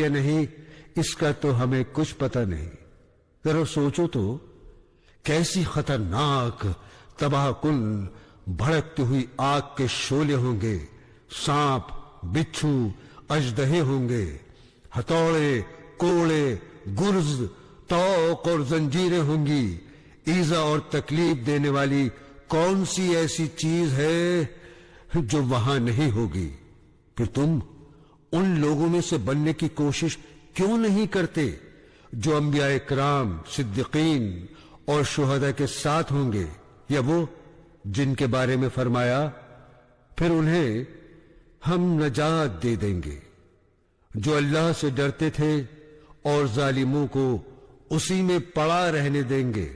یا نہیں اس کا تو ہمیں کچھ پتہ نہیں. ذرا سوچو تو کیسی خطرناک تباہ کن بھڑکتی ہوئی آگ کے شعلے ہوں گے، سانپ، بچھو، اژدہے ہوں گے، ہتھوڑے، کوڑے، گرز، توق اور زنجیریں ہوں گی. ایذا اور تکلیف دینے والی کون سی ایسی چیز ہے جو وہاں نہیں ہوگی؟ پھر تم ان لوگوں میں سے بننے کی کوشش کیوں نہیں کرتے جو انبیاء کرام، صدیقین اور شہداء کے ساتھ ہوں گے، یا وہ جن کے بارے میں فرمایا پھر انہیں ہم نجات دے دیں گے. جو اللہ سے ڈرتے تھے اور ظالموں کو اسی میں پڑا رہنے دیں گے،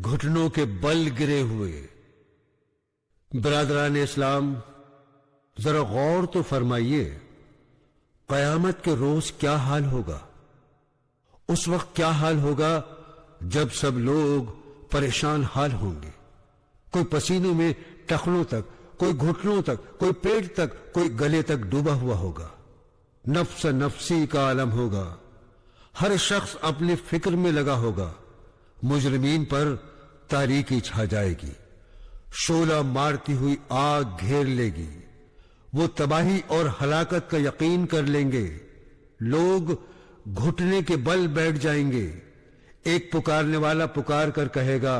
گھٹنوں کے بل گرے ہوئے. برادران اسلام، ذرا غور تو فرمائیے، قیامت کے روز کیا حال ہوگا؟ اس وقت کیا حال ہوگا جب سب لوگ پریشان حال ہوں گے. کوئی پسینوں میں ٹخنوں تک، کوئی گھٹنوں تک، کوئی پیٹ تک، کوئی گلے تک ڈوبا ہوا ہوگا. نفس نفسی کا عالم ہوگا. ہر شخص اپنے فکر میں لگا ہوگا. مجرمین پر تاریکی چھا جائے گی. شعلہ مارتی ہوئی آگ گھیر لے گی. وہ تباہی اور ہلاکت کا یقین کر لیں گے. لوگ گھٹنے کے بل بیٹھ جائیں گے. ایک پکارنے والا پکار کر کہے گا،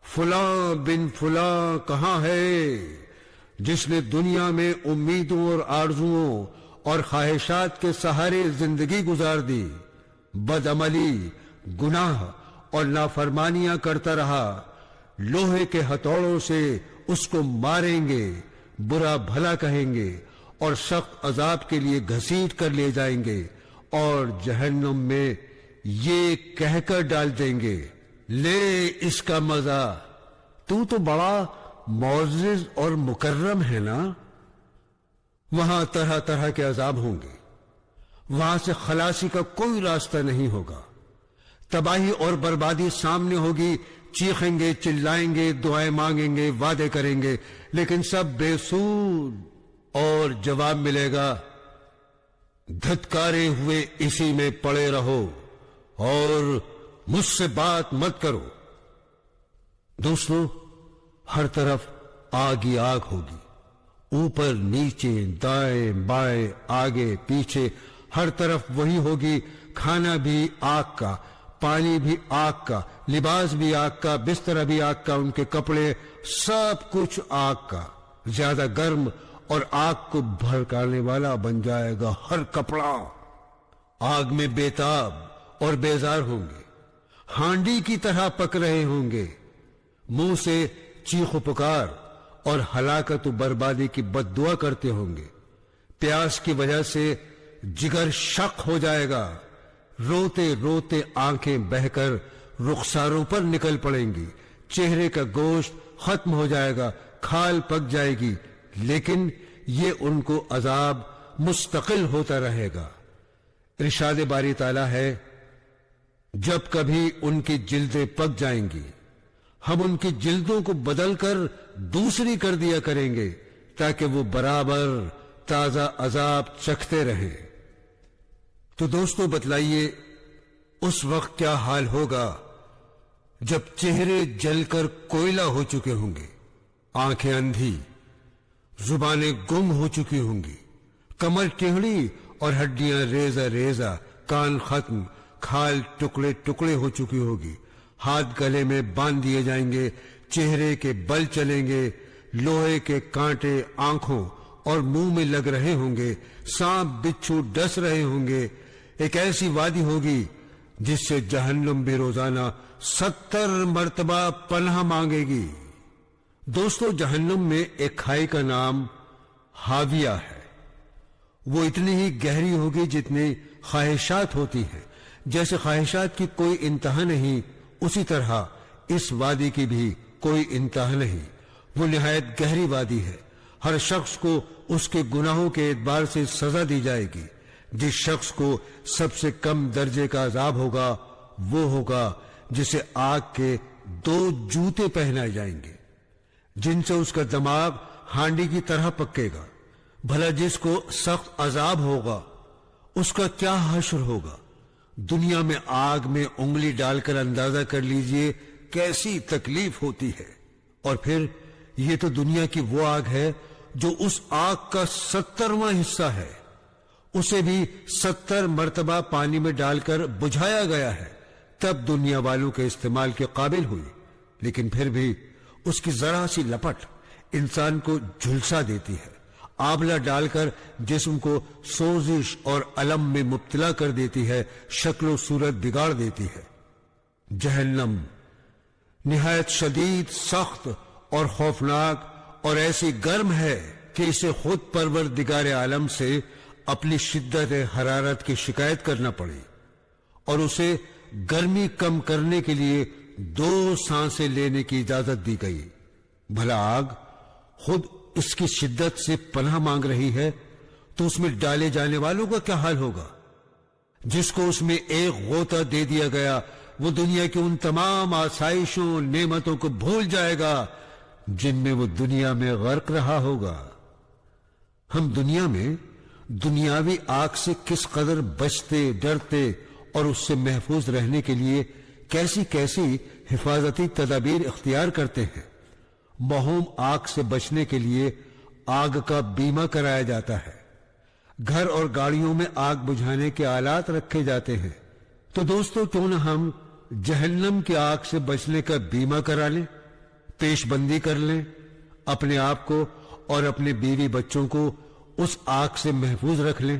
فلاں بن فلاں کہاں ہے، جس نے دنیا میں امیدوں اور آرزوؤں اور خواہشات کے سہارے زندگی گزار دی، بدعملی، گناہ اور نافرمانیاں کرتا رہا. لوہے کے ہتھوڑوں سے اس کو ماریں گے، برا بھلا کہیں گے اور سخت عذاب کے لیے گھسیٹ کر لے جائیں گے اور جہنم میں یہ کہہ کر ڈال دیں گے، لے اس کا مزہ، تو بڑا معزز اور مکرم ہے نا. وہاں طرح طرح کے عذاب ہوں گے. وہاں سے خلاصی کا کوئی راستہ نہیں ہوگا. تباہی اور بربادی سامنے ہوگی. چیخیں گے، چلائیں گے، دعائیں مانگیں گے، وعدے کریں گے، لیکن سب بے سود. اور جواب ملے گا، دھتکارے ہوئے اسی میں پڑے رہو اور مجھ سے بات مت کرو. دوستو، ہر طرف آگ ہی آگ ہوگی. اوپر نیچے، دائیں بائیں، آگے پیچھے، ہر طرف وہی ہوگی. کھانا بھی آگ کا، پانی بھی آگ کا، لباس بھی آگ کا، بستر بھی آگ کا، ان کے کپڑے، سب کچھ آگ کا. زیادہ گرم اور آگ کو بھڑکانے والا بن جائے گا ہر کپڑا. آگ میں بےتاب اور بیزار ہوں گے. ہانڈی کی طرح پک رہے ہوں گے. منہ سے چیخ و پکار اور ہلاکت و بربادی کی بد دعا کرتے ہوں گے. پیاس کی وجہ سے جگر شق ہو جائے گا. روتے روتے آنکھیں بہہ کر رخساروں پر نکل پڑیں گی. چہرے کا گوشت ختم ہو جائے گا، کھال پک جائے گی، لیکن یہ ان کو عذاب مستقل ہوتا رہے گا. ارشاد باری تعالیٰ ہے، جب کبھی ان کی جلدیں پک جائیں گی، ہم ان کی جلدوں کو بدل کر دوسری کر دیا کریں گے تاکہ وہ برابر تازہ عذاب چکھتے رہیں. تو دوستو بتلائیے، اس وقت کیا حال ہوگا جب چہرے جل کر کوئلہ ہو چکے ہوں گے، آنکھیں اندھی، زبانیں گم ہو چکی ہوں گی، کمر ٹیڑھی اور ہڈیاں ریزہ ریزہ، کان ختم، کھال ٹکڑے ٹکڑے ہو چکی ہوگی. ہاتھ گلے میں باندھ دیے جائیں گے، چہرے کے بل چلیں گے، لوہے کے کانٹے آنکھوں اور منہ میں لگ رہے ہوں گے، سانپ بچھو ڈس رہے ہوں گے. ایک ایسی وادی ہوگی جس سے جہنم بھی روزانہ 70 مرتبہ پناہ مانگے گی. دوستو، جہنم میں ایک کھائی کا نام ہاویہ ہے. وہ اتنی ہی گہری ہوگی جتنی خواہشات ہوتی ہیں. جیسے خواہشات کی کوئی انتہا نہیں، اسی طرح اس وادی کی بھی کوئی انتہا نہیں. وہ نہایت گہری وادی ہے. ہر شخص کو اس کے گناہوں کے اعتبار سے سزا دی جائے گی. جس شخص کو سب سے کم درجے کا عذاب ہوگا وہ ہوگا جسے آگ کے 2 جوتے پہنائے جائیں گے جن سے اس کا دماغ ہانڈی کی طرح پکے گا. بھلا جس کو سخت عذاب ہوگا اس کا کیا حشر ہوگا؟ دنیا میں آگ میں انگلی ڈال کر اندازہ کر لیجئے کیسی تکلیف ہوتی ہے۔ اور پھر یہ تو دنیا کی وہ آگ ہے جو اس آگ کا 70واں حصہ ہے، اسے بھی 70 مرتبہ پانی میں ڈال کر بجھایا گیا ہے، تب دنیا والوں کے استعمال کے قابل ہوئی، لیکن پھر بھی اس کی ذرا سی لپٹ انسان کو جھلسا دیتی ہے، آبلہ ڈال کر جسم کو سوزش اور الم میں مبتلا کر دیتی ہے، شکل و صورت بگاڑ دیتی ہے۔ جہنم نہایت شدید، سخت اور خوفناک اور ایسی گرم ہے کہ اسے خود پروردگار عالم سے اپنی شدت حرارت کی شکایت کرنا پڑی اور اسے گرمی کم کرنے کے لیے 2 سانسیں لینے کی اجازت دی گئی۔ بھلا آگ خود اس کی شدت سے پناہ مانگ رہی ہے تو اس میں ڈالے جانے والوں کا کیا حال ہوگا؟ جس کو اس میں ایک غوطہ دے دیا گیا وہ دنیا کی ان تمام آسائشوں نعمتوں کو بھول جائے گا جن میں وہ دنیا میں غرق رہا ہوگا۔ ہم دنیا میں دنیاوی آگ سے کس قدر بچتے، ڈرتے اور اس سے محفوظ رہنے کے لیے کیسی کیسی حفاظتی تدابیر اختیار کرتے ہیں۔ مہوم آگ سے بچنے کے لیے آگ کا بیمہ کرایا جاتا ہے، گھر اور گاڑیوں میں آگ بجھانے کے آلات رکھے جاتے ہیں۔ تو دوستو، کیوں نہ ہم جہنم کی آگ سے بچنے کا بیمہ کرا لیں، پیش بندی کر لیں، اپنے آپ کو اور اپنے بیوی بچوں کو اس آگ سے محفوظ رکھ لیں۔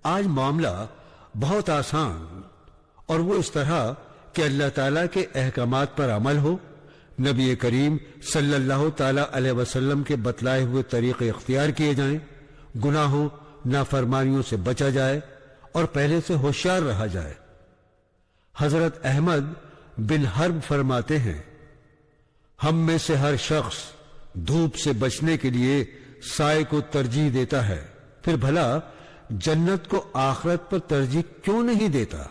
آج معاملہ بہت آسان، اور وہ اس طرح کہ اللہ تعالیٰ کے احکامات پر عمل ہو، نبی کریم صلی اللہ تعالی علیہ وسلم کے بتلائے ہوئے طریقے اختیار کیے جائیں، گناہوں نافرمانیوں سے بچا جائے اور پہلے سے ہوشیار رہا جائے۔ حضرت احمد بن حرب فرماتے ہیں، ہم میں سے ہر شخص دھوپ سے بچنے کے لیے سائے کو ترجیح دیتا ہے، پھر بھلا جنت کو آخرت پر ترجیح کیوں نہیں دیتا؟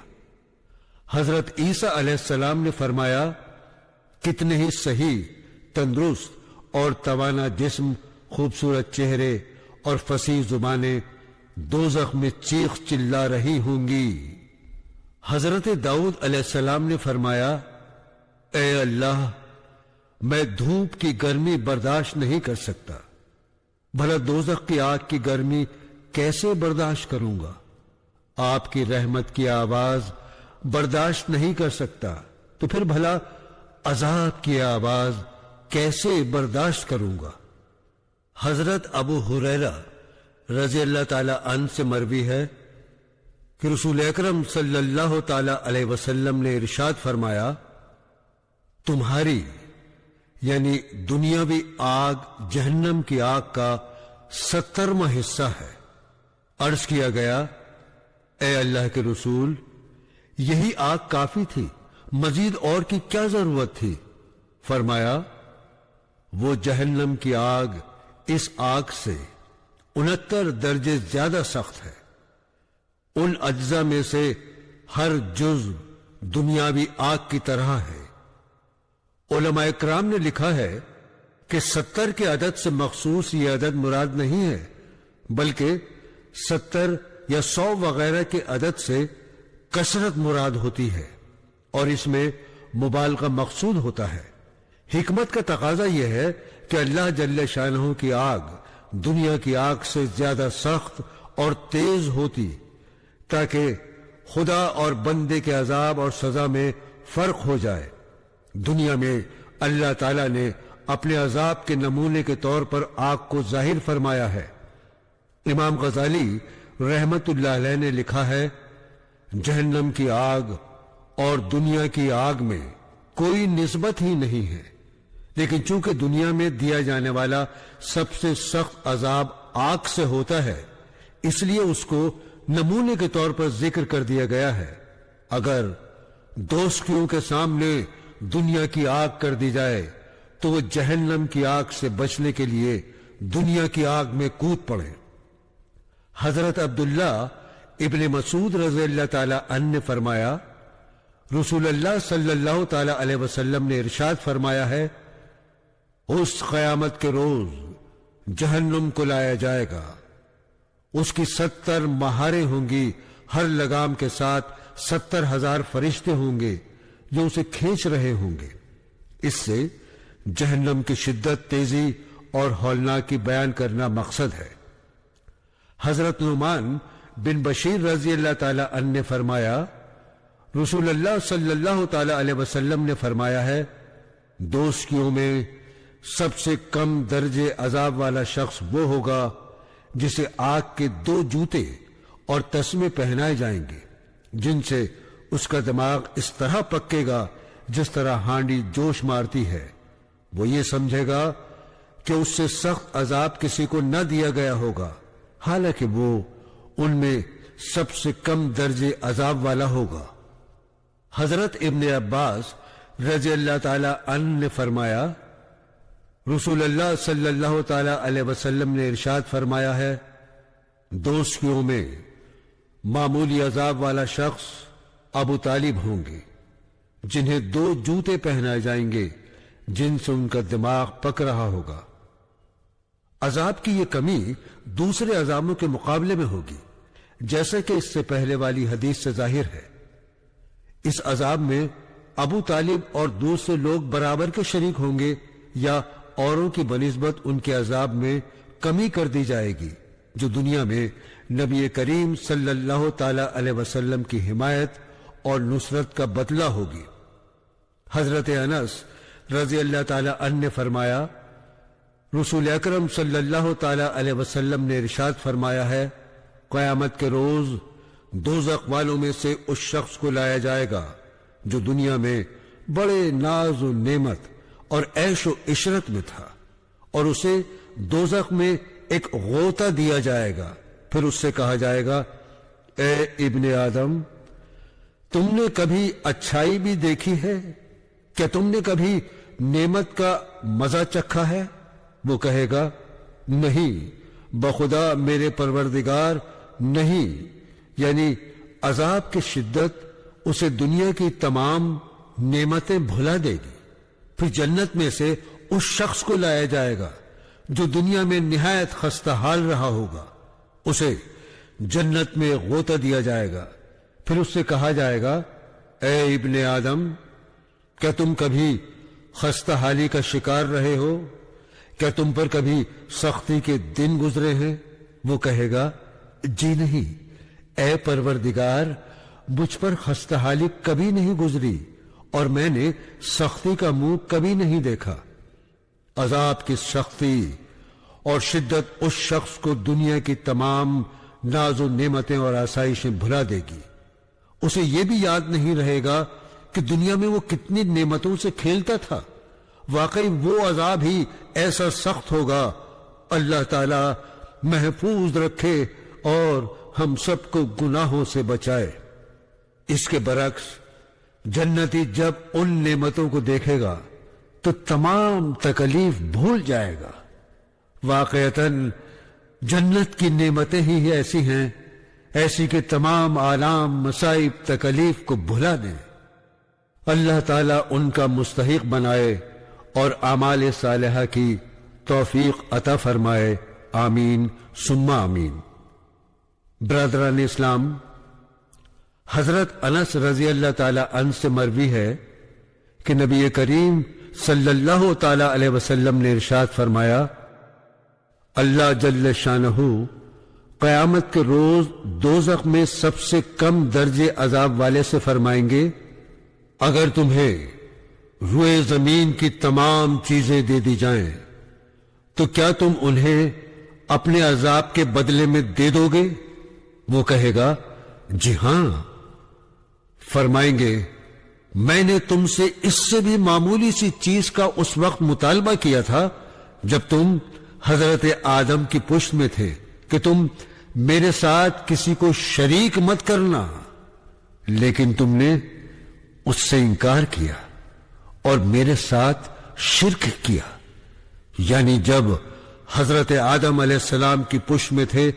حضرت عیسیٰ علیہ السلام نے فرمایا، کتنے ہی صحیح، تندرست اور توانا جسم، خوبصورت چہرے اور فصیح زبانیں دوزخ میں چیخ چلا رہی ہوں گی۔ حضرت داؤد علیہ السلام نے فرمایا، اے اللہ، میں دھوپ کی گرمی برداشت نہیں کر سکتا، بھلا دوزخ کی آگ کی گرمی کیسے برداشت کروں گا؟ آپ کی رحمت کی آواز برداشت نہیں کر سکتا، تو پھر بھلا عذاب کی آواز کیسے برداشت کروں گا؟ حضرت ابو ہریرہ رضی اللہ تعالی عنہ سے مروی ہے کہ رسول اکرم صلی اللہ تعالی علیہ وسلم نے ارشاد فرمایا، تمہاری یعنی دنیاوی آگ جہنم کی آگ کا 70واں حصہ ہے۔ عرض کیا گیا، اے اللہ کے رسول، یہی آگ کافی تھی، مزید اور کی کیا ضرورت تھی؟ فرمایا، وہ جہنم کی آگ اس آگ سے 69 درجے زیادہ سخت ہے۔ ان اجزاء میں سے ہر جز دنیاوی آگ کی طرح ہے۔ علماء کرام نے لکھا ہے کہ 70 کے عدد سے مخصوص یہ عدد مراد نہیں ہے، بلکہ 70 یا 100 وغیرہ کے عدد سے کثرت مراد ہوتی ہے، اور اس میں مبالغہ مقصود ہوتا ہے۔ حکمت کا تقاضا یہ ہے کہ اللہ جل شانہ کی آگ دنیا کی آگ سے زیادہ سخت اور تیز ہوتی، تاکہ خدا اور بندے کے عذاب اور سزا میں فرق ہو جائے۔ دنیا میں اللہ تعالیٰ نے اپنے عذاب کے نمونے کے طور پر آگ کو ظاہر فرمایا ہے۔ امام غزالی رحمت اللہ علیہ نے لکھا ہے، جہنم کی آگ اور دنیا کی آگ میں کوئی نسبت ہی نہیں ہے، لیکن چونکہ دنیا میں دیا جانے والا سب سے سخت عذاب آگ سے ہوتا ہے، اس لیے اس کو نمونے کے طور پر ذکر کر دیا گیا ہے۔ اگر دوستیوں کے سامنے دنیا کی آگ کر دی جائے تو وہ جہنم کی آگ سے بچنے کے لیے دنیا کی آگ میں کود پڑے۔ حضرت عبداللہ ابن مسعود رضی اللہ تعالی عنہ نے فرمایا، رسول اللہ صلی اللہ تعالی علیہ وسلم نے ارشاد فرمایا ہے، اس قیامت کے روز جہنم کو لایا جائے گا، اس کی 70 مہاریں ہوں گی، ہر لگام کے ساتھ 70,000 فرشتے ہوں گے جو اسے کھینچ رہے ہوں گے۔ اس سے جہنم کی شدت، تیزی اور ہولناک کی بیان کرنا مقصد ہے۔ حضرت نعمان بن بشیر رضی اللہ تعالی عنہ نے فرمایا، رسول اللہ صلی اللہ تعالی علیہ وسلم نے فرمایا ہے، دوزخیوں میں سب سے کم درجے عذاب والا شخص وہ ہوگا جسے آگ کے 2 جوتے اور تسمے پہنائے جائیں گے، جن سے اس کا دماغ اس طرح پکے گا جس طرح ہانڈی جوش مارتی ہے۔ وہ یہ سمجھے گا کہ اس سے سخت عذاب کسی کو نہ دیا گیا ہوگا، حالانکہ وہ ان میں سب سے کم درجے عذاب والا ہوگا۔ حضرت ابن عباس رضی اللہ تعالی عنہ نے فرمایا، رسول اللہ صلی اللہ تعالی علیہ وسلم نے ارشاد فرمایا ہے، دوزخیوں میں معمولی عذاب والا شخص ابو طالب ہوں گے، جنہیں 2 جوتے پہنائے جائیں گے جن سے ان کا دماغ پک رہا ہوگا۔ عذاب کی یہ کمی دوسرے عذابوں کے مقابلے میں ہوگی، جیسا کہ اس سے پہلے والی حدیث سے ظاہر ہے۔ اس عذاب میں ابو طالب اور دوسرے لوگ برابر کے شریک ہوں گے، یا اوروں کی بنسبت ان کے عذاب میں کمی کر دی جائے گی، جو دنیا میں نبی کریم صلی اللہ تعالی علیہ وسلم کی حمایت اور نصرت کا بدلہ ہوگی۔ حضرت انس رضی اللہ تعالی عنہ نے فرمایا، رسول اکرم صلی اللہ تعالی علیہ وسلم نے ارشاد فرمایا ہے، قیامت کے روز دوزخ والوں میں سے اس شخص کو لایا جائے گا جو دنیا میں بڑے ناز و نعمت اور عیش و عشرت میں تھا، اور اسے دوزخ میں ایک غوطہ دیا جائے گا۔ پھر اس سے کہا جائے گا، اے ابن آدم، تم نے کبھی اچھائی بھی دیکھی ہے؟ کیا تم نے کبھی نعمت کا مزہ چکھا ہے؟ وہ کہے گا، نہیں بخدا میرے پروردگار، نہیں۔ یعنی عذاب کی شدت اسے دنیا کی تمام نعمتیں بھلا دے گی۔ پھر جنت میں سے اس شخص کو لایا جائے گا جو دنیا میں نہایت خستہ حال رہا ہوگا، اسے جنت میں غوطہ دیا جائے گا۔ پھر اس سے کہا جائے گا، اے ابن آدم، کیا تم کبھی خستہ حالی کا شکار رہے ہو؟ کیا تم پر کبھی سختی کے دن گزرے ہیں؟ وہ کہے گا، جی نہیں اے پروردگار، مجھ پر خستہ حالی کبھی نہیں گزری اور میں نے سختی کا منہ کبھی نہیں دیکھا۔ عذاب کی سختی اور شدت اس شخص کو دنیا کی تمام ناز و نعمتیں اور آسائشیں بھلا دے گی۔ اسے یہ بھی یاد نہیں رہے گا کہ دنیا میں وہ کتنی نعمتوں سے کھیلتا تھا۔ واقعی وہ عذاب ہی ایسا سخت ہوگا، اللہ تعالی محفوظ رکھے اور ہم سب کو گناہوں سے بچائے۔ اس کے برعکس جنتی جب ان نعمتوں کو دیکھے گا تو تمام تکلیف بھول جائے گا۔ واقعتاً جنت کی نعمتیں ہی ایسی ہیں، ایسی کہ تمام آلام، مصائب، تکلیف کو بھلا دیں۔ اللہ تعالیٰ ان کا مستحق بنائے اور اعمال صالحہ کی توفیق عطا فرمائے، آمین ثم آمین۔ برادران اسلام، حضرت انس رضی اللہ تعالی عنہ سے مروی ہے کہ نبی کریم صلی اللہ تعالی علیہ وسلم نے ارشاد فرمایا، اللہ جل شانہ قیامت کے روز دوزخ میں سب سے کم درجے عذاب والے سے فرمائیں گے، اگر تمہیں روئے زمین کی تمام چیزیں دے دی جائیں تو کیا تم انہیں اپنے عذاب کے بدلے میں دے دو گے؟ وہ کہے گا، جی ہاں۔ فرمائیں گے، میں نے تم سے اس سے بھی معمولی سی چیز کا اس وقت مطالبہ کیا تھا جب تم حضرت آدم کی پشت میں تھے کہ تم میرے ساتھ کسی کو شریک مت کرنا، لیکن تم نے اس سے انکار کیا اور میرے ساتھ شرک کیا۔ یعنی جب حضرت آدم علیہ السلام کی پشت میں تھے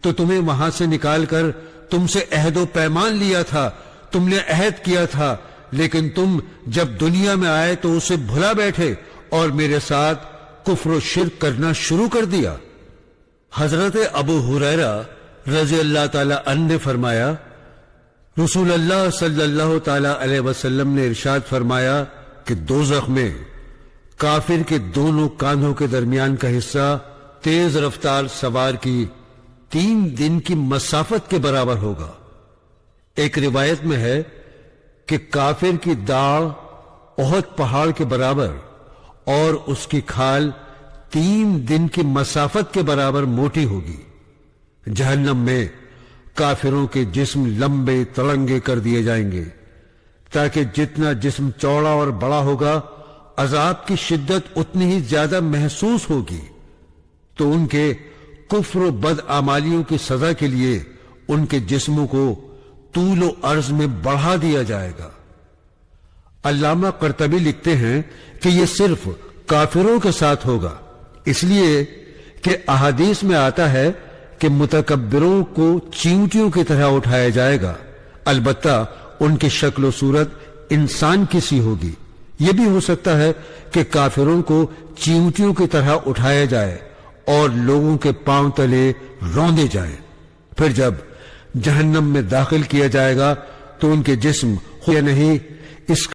تو تمہیں وہاں سے نکال کر تم سے عہد و پیمان لیا تھا، تم نے عہد کیا تھا، لیکن تم جب دنیا میں آئے تو اسے بھلا بیٹھے اور میرے ساتھ کفر و شرک کرنا شروع کر دیا۔ حضرت ابو ہریرہ رضی اللہ تعالی عنہ نے فرمایا، رسول اللہ صلی اللہ تعالی علیہ وسلم نے ارشاد فرمایا کہ دوزخ میں کافر کے دونوں کاندھوں کے درمیان کا حصہ تیز رفتار سوار کی 3 دن کی مسافت کے برابر ہوگا۔ ایک روایت میں ہے کہ کافر کی داڑھ احد پہاڑ کے برابر اور اس کی کھال 3 دن کی مسافت کے برابر موٹی ہوگی۔ جہنم میں کافروں کے جسم لمبے تڑنگے کر دیے جائیں گے تاکہ جتنا جسم چوڑا اور بڑا ہوگا عذاب کی شدت اتنی ہی زیادہ محسوس ہوگی، تو ان کے کفر و بدعمالیوں کی سزا کے لیے ان کے جسموں کو طول و عرض میں بڑھا دیا جائے گا۔ علامہ قرطبی لکھتے ہیں کہ یہ صرف کافروں کے ساتھ ہوگا، اس لیے کہ احادیث میں آتا ہے کہ متکبروں کو چیونٹیوں کی طرح اٹھایا جائے گا، البتہ ان کی شکل و صورت انسان کی سی ہوگی۔ یہ بھی ہو سکتا ہے کہ کافروں کو چیونٹیوں کی طرح اٹھایا جائے اور لوگوں کے پاؤں تلے روندے جائیں۔ پھر جب جہنم میں داخل کیا جائے گا تو ان کے جسم یا نہیں اس